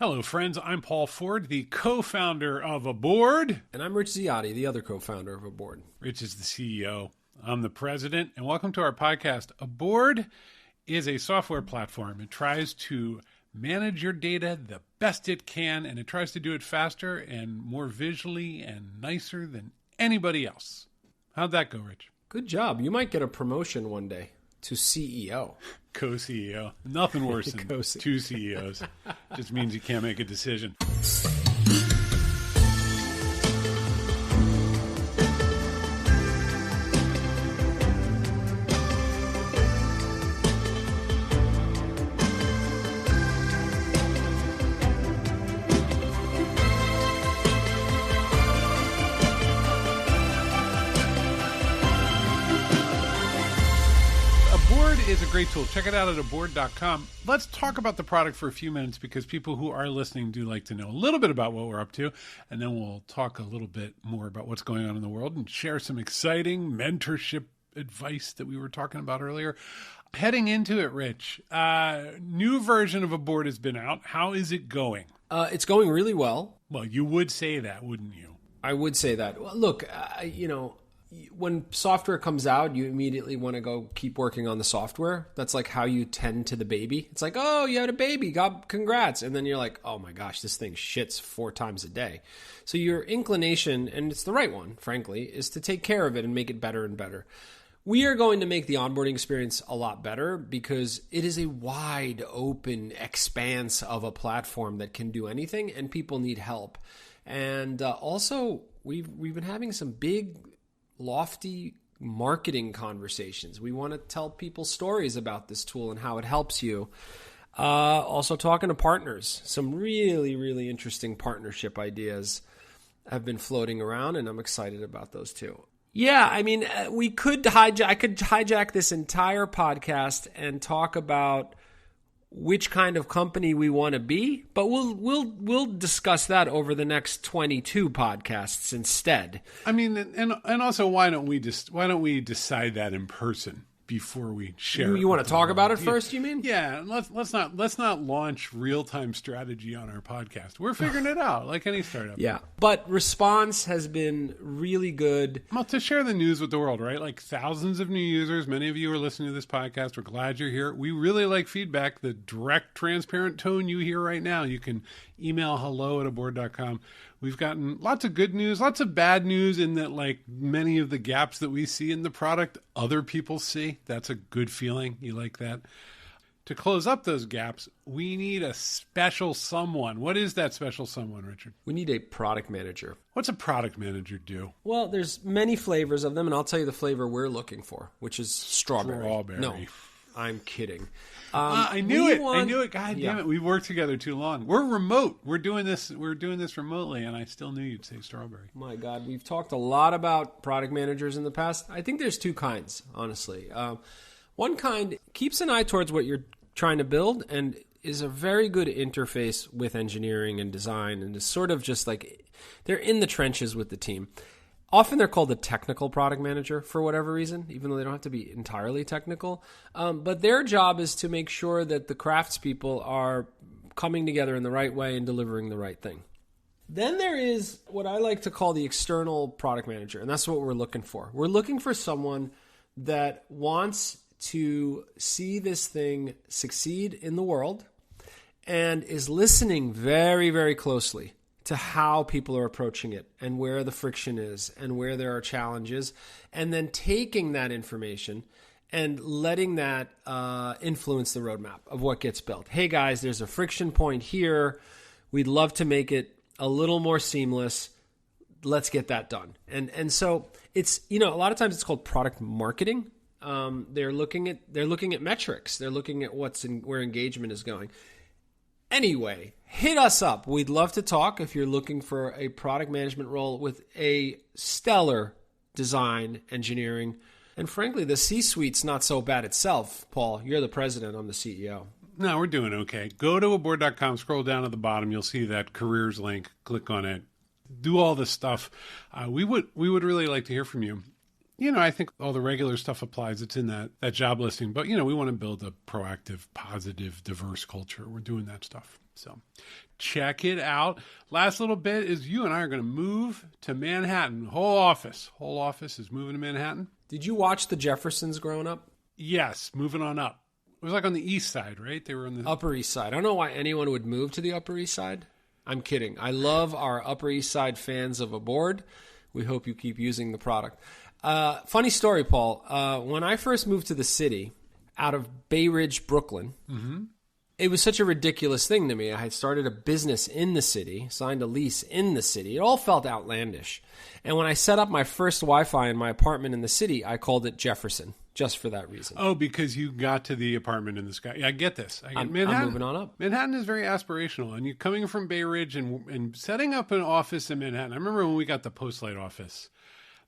Hello, friends. I'm Paul Ford, the co-founder of Aboard. And I'm Rich Ziotti, the other co-founder of Aboard. Rich is the CEO. I'm the president. And welcome to our podcast. Aboard is a software platform. It tries to manage your data the best it can, and it tries to do it faster and more visually and nicer than anybody else. How'd that go, Rich? Good job. You might get a promotion one day to CEO. Co-CEO. Nothing worse than two CEOs. Just means you can't make a decision. Is a great tool. Check it out at aboard.com. Let's talk about the product for a few minutes because people who are listening do like to know a little bit about what we're up to, and then we'll talk a little bit more about what's going on in the world and share some exciting mentorship advice that we were talking about earlier. Heading into it, Rich, new version of Aboard has been out. How is it going? It's going really well. Well, you would say that, wouldn't you? I would say that. Well, look, when software comes out, you immediately want to go keep working on the software. That's like how you tend to the baby. It's like, oh, you had a baby. God, congrats. And then you're like, oh my gosh, this thing shits 4 times a day. So your inclination, and it's the right one, frankly, is to take care of it and make it better and better. We are going to make the onboarding experience a lot better because it is a wide open expanse of a platform that can do anything, and people need help. And also, we've been having some big, lofty marketing conversations. We want to tell people stories about this tool and how it helps you. Also talking to partners. Some really, really interesting partnership ideas have been floating around, and I'm excited about those too. Yeah, I mean, I could hijack this entire podcast and talk about which kind of company we want to be, but we'll discuss that over the next 22 podcasts instead. I mean, and also why don't we decide that in person before we share? You want to talk about it first? You mean? Yeah. Let's not launch real-time strategy on our podcast. We're figuring it out like any startup. Yeah, but response has been really good. Well, to share the news with the world, right? Like thousands of new users. Many of you are listening to this podcast. We're glad you're here. We really like feedback. The direct, transparent tone you hear right now. You can email hello@aboard.com. We've gotten lots of good news, lots of bad news in that, like, many of the gaps that we see in the product, other people see. That's a good feeling. You like that? To close up those gaps, we need a special someone. What is that special someone, Richard? We need a product manager. What's a product manager do? Well, there's many flavors of them, and I'll tell you the flavor we're looking for, which is strawberry. No, I'm kidding. I knew it. God damn it. We've worked together too long. We're remote. We're doing this remotely, and I still knew you'd say strawberry. My God, we've talked a lot about product managers in the past. I think there's 2 kinds, honestly. One kind keeps an eye towards what you're trying to build and is a very good interface with engineering and design, and is sort of just like they're in the trenches with the team. Often they're called a technical product manager for whatever reason, even though they don't have to be entirely technical. But their job is to make sure that the craftspeople are coming together in the right way and delivering the right thing. Then there is what I like to call the external product manager, and that's what we're looking for. We're looking for someone that wants to see this thing succeed in the world and is listening very, very closely to how people are approaching it and where the friction is and where there are challenges, and then taking that information and letting that influence the roadmap of what gets built. Hey guys, there's a friction point here. We'd love to make it a little more seamless. Let's get that done. And so it's, a lot of times it's called product marketing. They're looking at metrics. They're looking at where engagement is going. Anyway, hit us up. We'd love to talk if you're looking for a product management role with a stellar design, engineering, and frankly, the C-suite's not so bad itself. Paul, you're the president. I'm the CEO. No, we're doing okay. Go to aboard.com, scroll down at the bottom. You'll see that careers link. Click on it. Do all this stuff. We would really like to hear from you. I think all the regular stuff applies. It's in that job listing. But, we want to build a proactive, positive, diverse culture. We're doing that stuff. So check it out. Last little bit is you and I are going to move to Manhattan. Whole office is moving to Manhattan. Did you watch the Jeffersons growing up? Yes, moving on up. It was like on the east side, right? They were on the Upper East Side. I don't know why anyone would move to the Upper East Side. I'm kidding. I love our Upper East Side fans of Aboard. We hope you keep using the product. Funny story, Paul. When I first moved to the city out of Bay Ridge, Brooklyn, it was such a ridiculous thing to me. I had started a business in the city, signed a lease in the city. It all felt outlandish. And when I set up my first Wi-Fi in my apartment in the city, I called it Jefferson, just for that reason. Oh, because you got to the apartment in the sky. Yeah, I get this. I'm moving on up. Manhattan is very aspirational. And you coming from Bay Ridge and setting up an office in Manhattan. I remember when we got the Postlight office,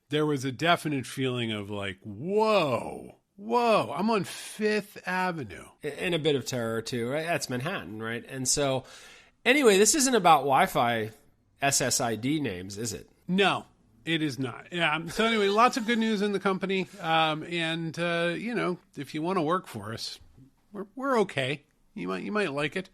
there was a definite feeling of like, whoa, I'm on Fifth Avenue. And a bit of terror too, right? That's Manhattan, right? And so anyway, this isn't about Wi-Fi SSID names, is it? No, it is not. Yeah. So anyway, lots of good news in the company. And if you want to work for us, we're okay. You might like it.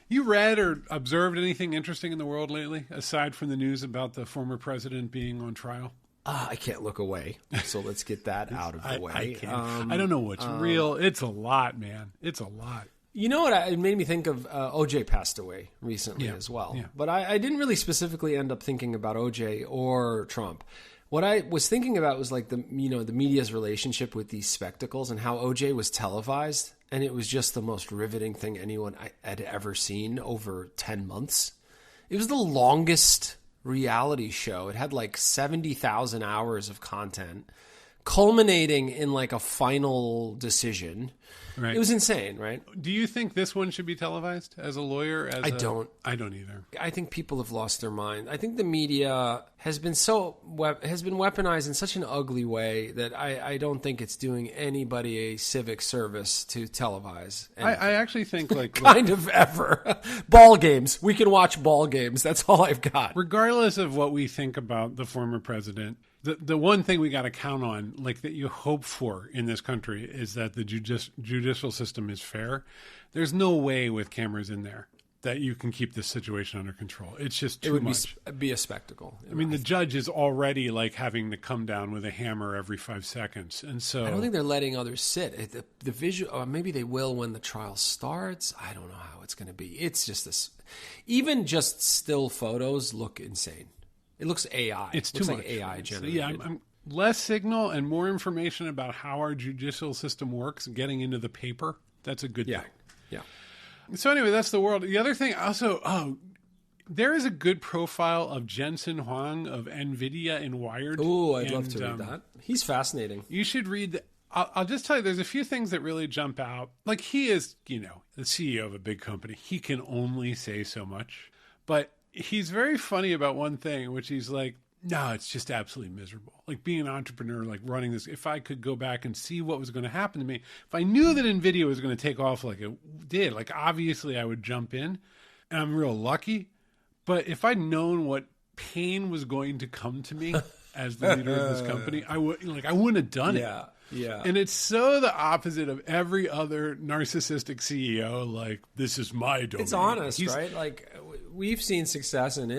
You read or observed anything interesting in the world lately, aside from the news about the former president being on trial? I can't look away, so let's get that out of the way. I can't. I don't know what's real. It's a lot, man. It's a lot. You know what? It made me think of OJ passed away recently as well. Yeah. But I didn't really specifically end up thinking about OJ or Trump. What I was thinking about was like the media's relationship with these spectacles and how OJ was televised. And it was just the most riveting thing anyone had ever seen over 10 months. It was the longest reality show. It had like 70,000 hours of content, culminating in like a final decision. Right. It was insane, right? Do you think this one should be televised as a lawyer? I don't. I don't either. I think people have lost their mind. I think the media has been weaponized in such an ugly way that I don't think it's doing anybody a civic service to televise. I actually think like kind of ever. Ball games. We can watch ball games. That's all I've got. Regardless of what we think about the former president, the one thing we got to count on, like that you hope for in this country, is that the judicial system is fair. There's no way with cameras in there that you can keep this situation under control. It's just too much. It would be a spectacle. I mean, the judge is already like having to come down with a hammer every 5 seconds. And so I don't think they're letting others sit. The visual, or maybe they will when the trial starts. I don't know how it's going to be. It's just this. Even just still photos look insane. It looks AI. It's too much. Like AI generated. So yeah, I'm less signal and more information about how our judicial system works getting into the paper. That's a good thing. Yeah. So anyway, that's the world. The other thing also, there is a good profile of Jensen Huang of NVIDIA in Wired. Oh, I'd love to read that. He's fascinating. You should read I'll just tell you, there's a few things that really jump out. Like he is, the CEO of a big company. He can only say so much. But he's very funny about one thing, which he's like, no, it's just absolutely miserable. Like being an entrepreneur, like running this, if I could go back and see what was going to happen to me, if I knew that NVIDIA was going to take off like it did, like obviously I would jump in and I'm real lucky. But if I'd known what pain was going to come to me as the leader of this company, I wouldn't have done it. Yeah. And it's so the opposite of every other narcissistic CEO. Like, this is my domain. It's honest, right? Like, we've seen success, and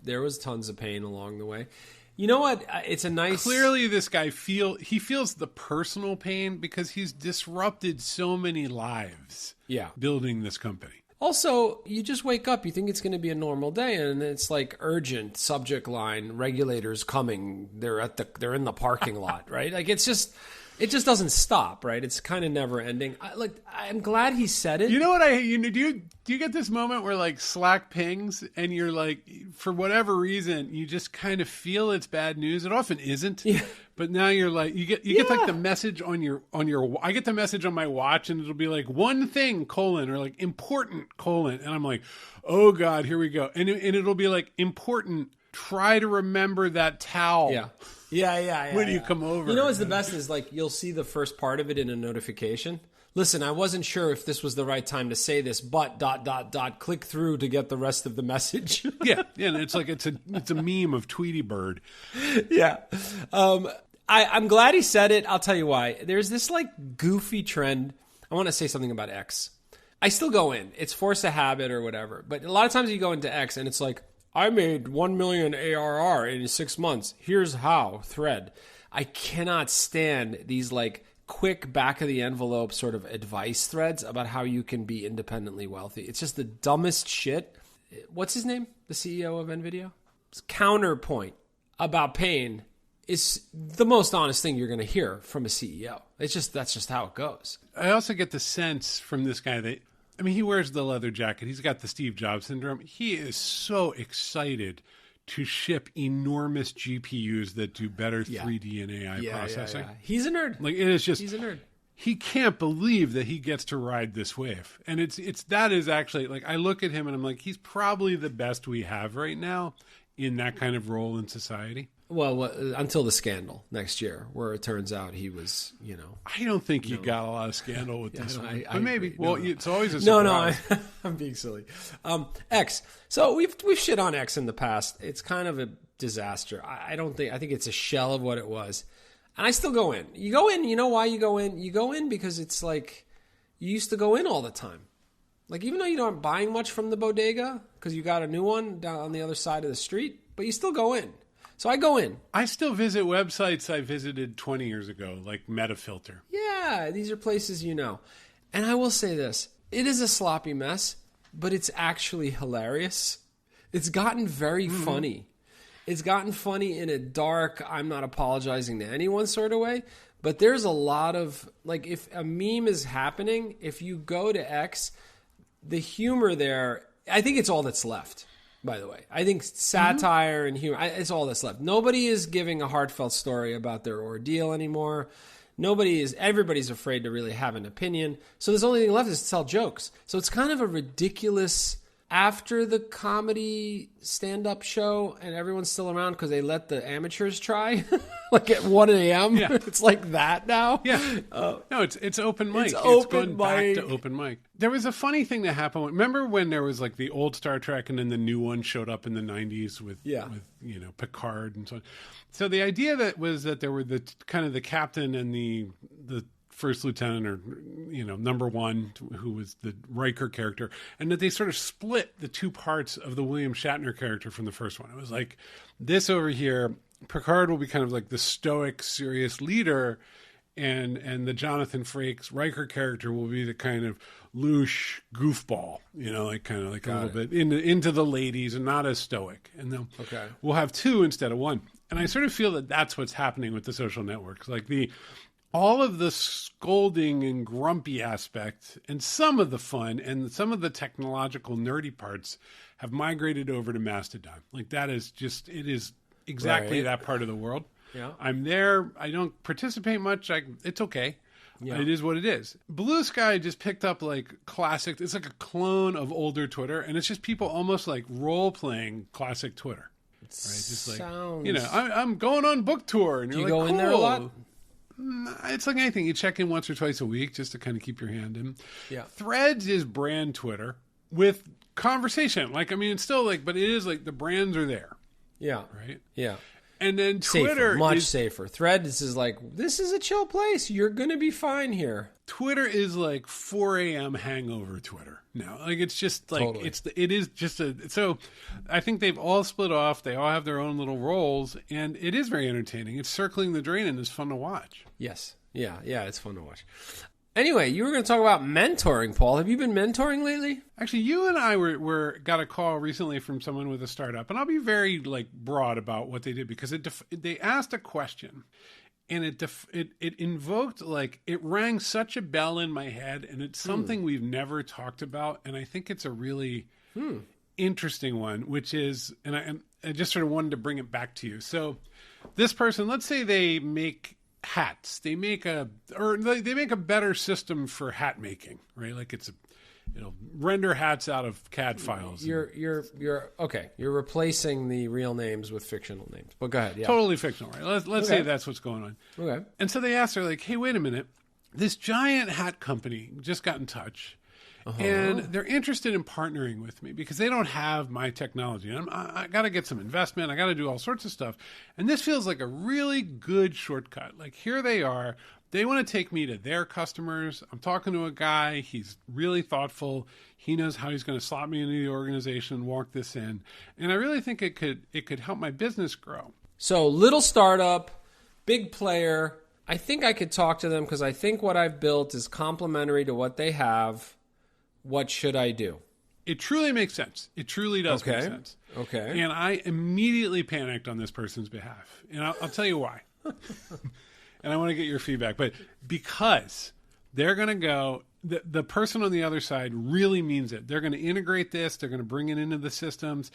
there was tons of pain along the way. You know what? It's a nice. Clearly, this guy feels the personal pain because he's disrupted so many lives. Yeah, building this company. Also, you just wake up, you think it's going to be a normal day, and it's like urgent subject line, regulators coming. They're in the parking lot, right? Like it just doesn't stop, right? It's kind of never ending. I'm glad he said it. You know what do you get this moment where like Slack pings and you're like, for whatever reason, you just kind of feel it's bad news. It often isn't. Yeah. But now you're like, you get like the message on your, I get the message on my watch and it'll be like one thing, or like important, and I'm like, oh God, here we go. And it'll be like important. Try to remember that towel. Yeah. When you come over. You know what's the best is like you'll see the first part of it in a notification. Listen, I wasn't sure if this was the right time to say this, but ... click through to get the rest of the message. Yeah, and it's like it's a meme of Tweety Bird. Yeah. I'm glad he said it. I'll tell you why. There's this like goofy trend. I want to say something about X. I still go in. It's force of habit or whatever. But a lot of times you go into X and it's like, I made 1 million ARR in 6 months. Here's how, thread. I cannot stand these like quick back of the envelope sort of advice threads about how you can be independently wealthy. It's just the dumbest shit. What's his name? The CEO of NVIDIA? His counterpoint about pain is the most honest thing you're going to hear from a CEO. That's just how it goes. I also get the sense from this guy that, I mean, he wears the leather jacket. He's got the Steve Jobs syndrome. He is so excited to ship enormous GPUs that do better 3D and AI processing. Yeah. He's a nerd. Like, it is just, he's a nerd. He can't believe that he gets to ride this wave. And that is actually, like, I look at him and I'm like, he's probably the best we have right now in that kind of role in society. Well, until the scandal next year, where it turns out he was, I don't think he got a lot of scandal with this one. I but maybe. No. It's always a surprise. No, I'm being silly. X. So we've shit on X in the past. It's kind of a disaster. I think it's a shell of what it was. And I still go in. You go in, you know why you go in? You go in because it's like you used to go in all the time. Like, even though you aren't buying much from the bodega because you got a new one down on the other side of the street, but you still go in. So I go in. I still visit websites I visited 20 years ago, like Metafilter. Yeah, these are places you know. And I will say this. It is a sloppy mess, but it's actually hilarious. It's gotten very funny. It's gotten funny in a dark, I'm not apologizing to anyone sort of way. But there's a lot of, like, if a meme is happening, if you go to X, the humor there, I think it's all that's left. By the way, I think satire and humor, it's all that's left. Nobody is giving a heartfelt story about their ordeal anymore. Everybody's afraid to really have an opinion. So there's only thing left is to tell jokes. So it's kind of a ridiculous, after the comedy stand-up show and everyone's still around because they let the amateurs try, like at 1 a.m. Yeah. It's like that now. Yeah. No, it's open mic. It's open going back mic. to open mic. There was a funny thing that happened. Remember when there was like the old Star Trek and then the new one showed up in the 90s with Picard and so on. So the idea that was that there were the kind of the captain and the first lieutenant or number one, who was the Riker character, and that they sort of split the two parts of the William Shatner character from the first one. It was like this over here, Picard will be kind of like the stoic, serious leader, and the Jonathan Frakes Riker character will be the kind of louche goofball, like kind of like a little bit into the ladies and not as stoic. And then we'll have two instead of one. And I sort of feel that that's what's happening with the social networks, like all of the scolding and grumpy aspect and some of the fun and some of the technological nerdy parts have migrated over to Mastodon. Like that is just, it is exactly that part of the world. Yeah. I'm there. I don't participate much. It's okay. Yeah. It is what it is. Blue Sky just picked up like classic. It's like a clone of older Twitter. And it's just people almost like role playing classic Twitter. Right? Just like, I'm going on book tour. And Do you're you like, go cool. in there a lot? It's like anything. You check in once or twice a week just to kind of keep your hand in. Yeah. Threads is brand Twitter with conversation. Like, I mean, it's still like, but it is like the brands are there. Yeah. Right? Yeah. And then Twitter much safer. Threads is like, this is a chill place. You're going to be fine here. Twitter is like 4 a.m. hangover Twitter now. Like, it's just like, Totally. it is just so I think they've all split off. They all have their own little roles, and it is very entertaining. It's circling the drain and it's fun to watch. Yes. Yeah. It's fun to watch. Anyway, you were going to talk about mentoring, Paul. Have you been mentoring lately? Actually, you and I got a call recently from someone with a startup, and I'll be very like broad about what they did because they asked a question, and it invoked, like, it rang such a bell in my head, and it's something we've never talked about, and I think it's a really interesting one, which is, and I just sort of wanted to bring it back to you. So, this person, let's say they make hats. They make a better system for hat making, right? Like render hats out of CAD files. You're okay. You're replacing the real names with fictional names. But go ahead. Yeah. Totally fictional, right? Let's say that's what's going on. Okay. And so they asked her, like, hey, wait a minute. This giant hat company just got in touch, And they're interested in partnering with me because they don't have my technology. I got to get some investment. I got to do all sorts of stuff. And this feels like a really good shortcut. Like, here they are. They want to take me to their customers. I'm talking to a guy. He's really thoughtful. He knows how he's going to slot me into the organization, walk this in. And I really think it could help my business grow. So little startup, big player. I think I could talk to them because I think what I've built is complementary to what they have. What should I do? It truly makes sense. It truly does make sense. Okay. And I immediately panicked on this person's behalf. And I'll tell you why. And I want to get your feedback. But because they're going to go, the person on the other side really means it. They're going to integrate this. They're going to bring it into the systems.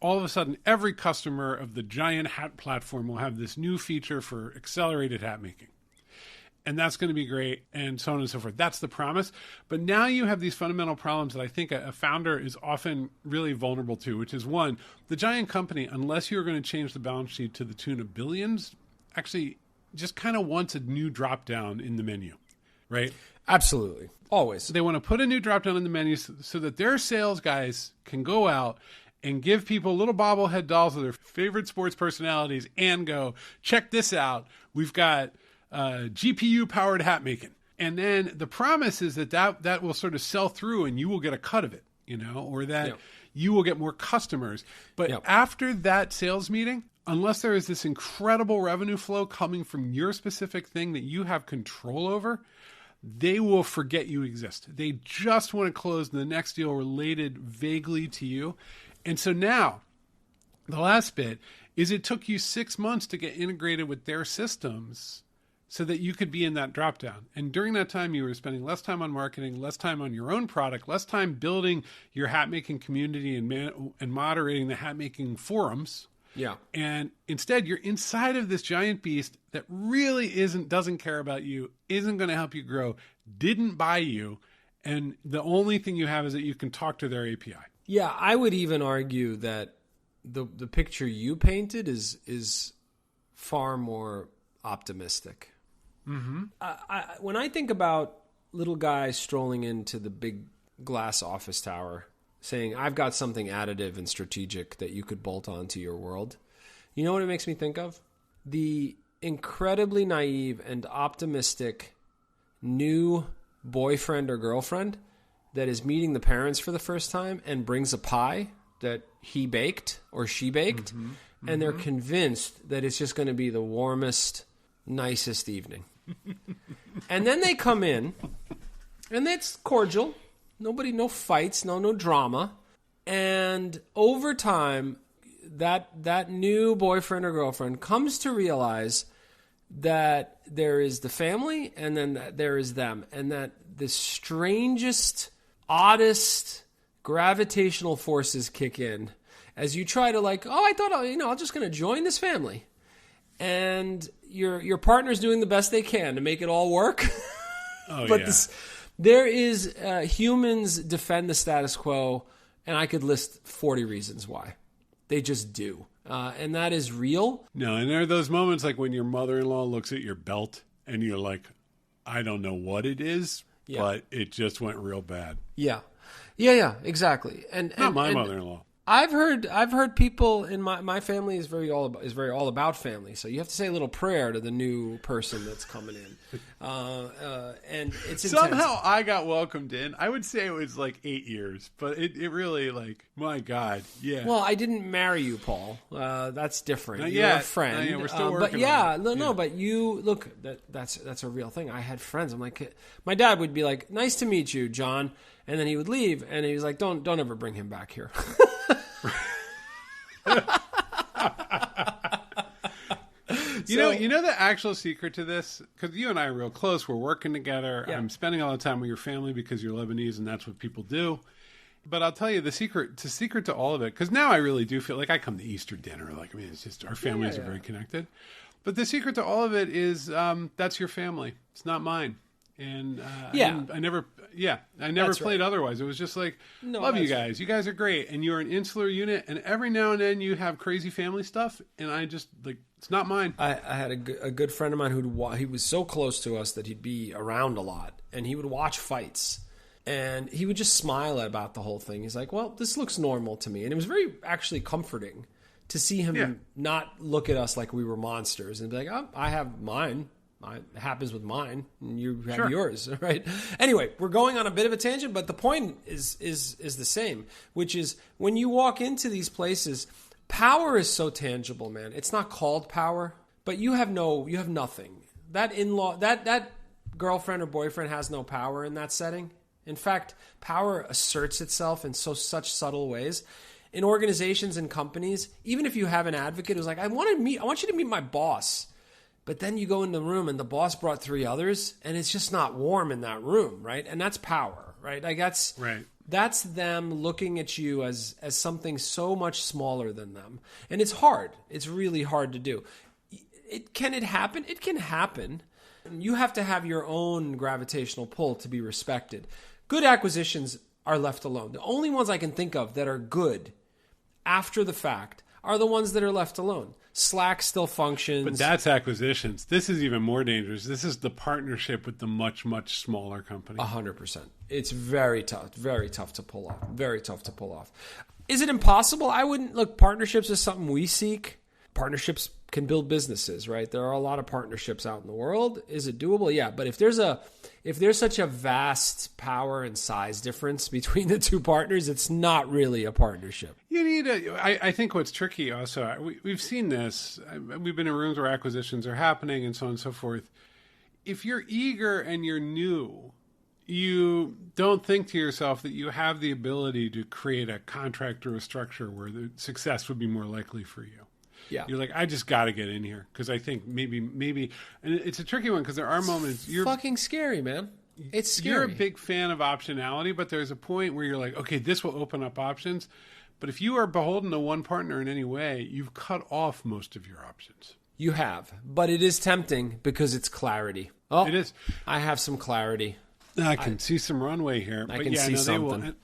All of a sudden, every customer of the giant hat platform will have this new feature for accelerated hat making. And that's going to be great, and so on and so forth. That's the promise. But now you have these fundamental problems that I think a founder is often really vulnerable to, which is, one, the giant company, unless you're going to change the balance sheet to the tune of billions, actually just kind of wants a new drop down in the menu, right? Absolutely. Always. They want to put a new drop down in the menu so that their sales guys can go out and give people little bobblehead dolls of their favorite sports personalities and go, check this out. We've got GPU-powered hat making. And then the promise is that will sort of sell through and you will get a cut of it, or that you will get more customers. But after that sales meeting, unless there is this incredible revenue flow coming from your specific thing that you have control over, they will forget you exist. They just want to close the next deal related vaguely to you. And so now, the last bit is it took you 6 months to get integrated with their systems so that you could be in that drop down. And during that time, you were spending less time on marketing, less time on your own product, less time building your hat making community and moderating the hat making forums. Yeah. And instead, you're inside of this giant beast that really doesn't care about you, isn't going to help you grow, didn't buy you, and the only thing you have is that you can talk to their API. Yeah, I would even argue that the picture you painted is far more optimistic. Mm-hmm. When I think about little guys strolling into the big glass office tower saying, I've got something additive and strategic that you could bolt onto your world, you know what it makes me think of? The incredibly naive and optimistic new boyfriend or girlfriend that is meeting the parents for the first time and brings a pie that he baked or she baked, and they're convinced that it's just going to be the warmest, nicest evening. And then they come in, and it's cordial. No fights, no drama. And over time, that new boyfriend or girlfriend comes to realize that there is the family and then that there is them. And that the strangest, oddest gravitational forces kick in as you try to I thought, I'm just going to join this family. And your partner's doing the best they can to make it all work. But there is humans defend the status quo, and I could list 40 reasons why. They just do. And that is real. No, and there are those moments like when your mother-in-law looks at your belt and you're like, I don't know what it is, but it just went real bad. Yeah, exactly. And not my mother-in-law. I've heard people in my family is very all about family. So you have to say a little prayer to the new person that's coming in, and it's somehow intense. I got welcomed in. I would say it was like 8 years, but it really my God, yeah. Well, I didn't marry you, Paul. That's different. Not You're yet. a friend. We're still working. But but you look. That's a real thing. I had friends. I'm like, my dad would be like, "Nice to meet you, John," and then he would leave, and he was like, "Don't ever bring him back here." You know the actual secret to this, because you and I are real close. We're working together. Yeah. I'm spending all the time with your family because you're Lebanese, and that's what people do. But I'll tell you the secret to all of it, because now I really do feel like I come to Easter dinner. It's just our families are very connected. But the secret to all of it is that's your family. It's not mine. And I never played otherwise. It was just like, love you guys. You guys are great. And you're an insular unit. And every now and then you have crazy family stuff. And I just, it's not mine. I had a good friend of mine he was so close to us that he'd be around a lot. And he would watch fights. And he would just smile about the whole thing. He's like, well, this looks normal to me. And it was very actually comforting to see him not look at us like we were monsters and be like, oh, I have mine. It happens with mine, and you have yours, right? Anyway, we're going on a bit of a tangent, but the point is the same, which is when you walk into these places, power is so tangible, man. It's not called power, but you have nothing. That in-law, that girlfriend or boyfriend has no power in that setting. In fact, power asserts itself in such subtle ways. In organizations and companies, even if you have an advocate who's like, I want you to meet my boss. But then you go in the room and the boss brought 3 others and it's just not warm in that room, right? And that's power, right? Like that's them looking at you as something so much smaller than them. And it's hard. It's really hard to do. Can it happen? It can happen. You have to have your own gravitational pull to be respected. Good acquisitions are left alone. The only ones I can think of that are good after the fact are the ones that are left alone. Slack still functions. But that's acquisitions. This is even more dangerous. This is the partnership with the much, much smaller company. 100%. It's very tough to pull off. Very tough to pull off. Is it impossible? I wouldn't. Look, partnerships is something we seek. Partnerships can build businesses, right? There are a lot of partnerships out in the world. Is it doable? Yeah. But if there's such a vast power and size difference between the two partners, it's not really a partnership. You need I think what's tricky also, we've seen this. We've been in rooms where acquisitions are happening and so on and so forth. If you're eager and you're new, you don't think to yourself that you have the ability to create a contract or a structure where the success would be more likely for you. Yeah. You're like, I just got to get in here because I think maybe, and it's a tricky one because there are moments. You're fucking scary, man. It's scary. You're a big fan of optionality, but there's a point where you're like, okay, this will open up options. But if you are beholden to one partner in any way, you've cut off most of your options. You have, but it is tempting because it's clarity. Oh, it is. I have some clarity. I can see some runway here. I can see something.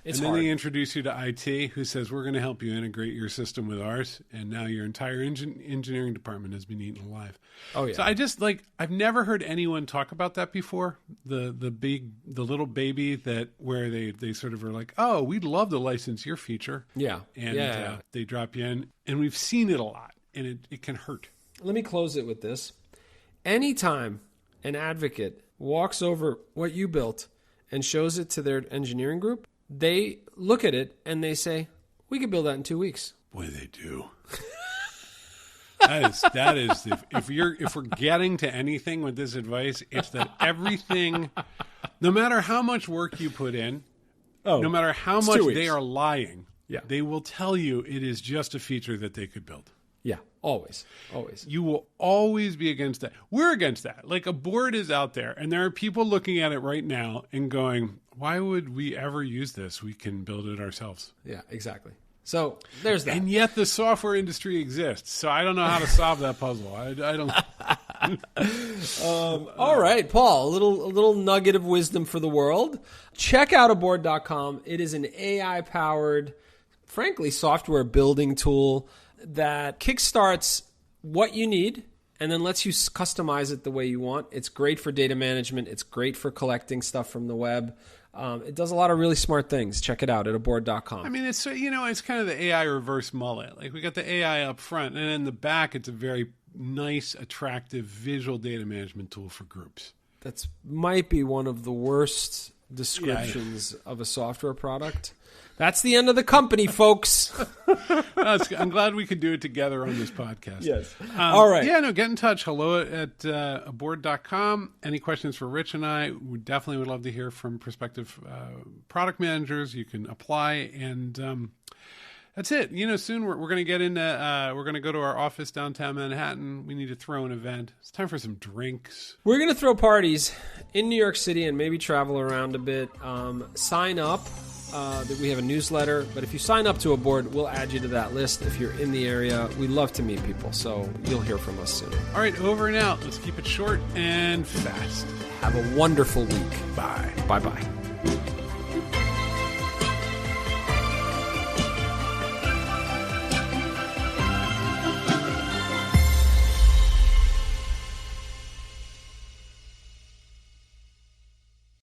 It's hard. Then they introduce you to IT, who says, we're going to help you integrate your system with ours. And now your entire engineering department has been eaten alive. Oh, yeah. So I've never heard anyone talk about that before. The little baby where they sort of are like, oh, we'd love to license your feature. Yeah. And they drop you in. And we've seen it a lot. And it can hurt. Let me close it with this. Anytime an advocate walks over what you built and shows it to their engineering group, they look at it and they say, we could build that in 2 weeks. Boy, they do. That is if we're getting to anything with this advice, it's that everything, no matter how much work you put in, no matter how much they are lying, they will tell you it is just a feature that they could build. Yeah, always. You will always be against that. We're against that. Like a board is out there, and there are people looking at it right now and going, why would we ever use this? We can build it ourselves. Yeah, exactly. So there's that. And yet the software industry exists. So I don't know how to solve that puzzle. I don't. All right, Paul, a little nugget of wisdom for the world. Check out aboard.com. It is an AI-powered, frankly, software building tool that kickstarts what you need and then lets you customize it the way you want. It's great for data management. It's great for collecting stuff from the web. It does a lot of really smart things. Check it out at aboard.com. I mean, it's kind of the AI reverse mullet. Like we got the AI up front, and in the back, it's a very nice, attractive visual data management tool for groups. That might be one of the worst descriptions of a software product. That's the end of the company, folks. I'm glad we could do it together on this podcast. Yes. All right. Yeah, get in touch. Hello at aboard.com. Any questions for Rich and I? We definitely would love to hear from prospective product managers. You can apply. And that's it. Soon we're going to get into, we're going to go to our office downtown Manhattan. We need to throw an event. It's time for some drinks. We're going to throw parties in New York City and maybe travel around a bit. Sign up. That we have a newsletter, but if you sign up to Aboard, we'll add you to that list if you're in the area. We love to meet people, so you'll hear from us soon. All right, over and out. Let's keep it short and fast. Have a wonderful week. Bye. Bye-bye.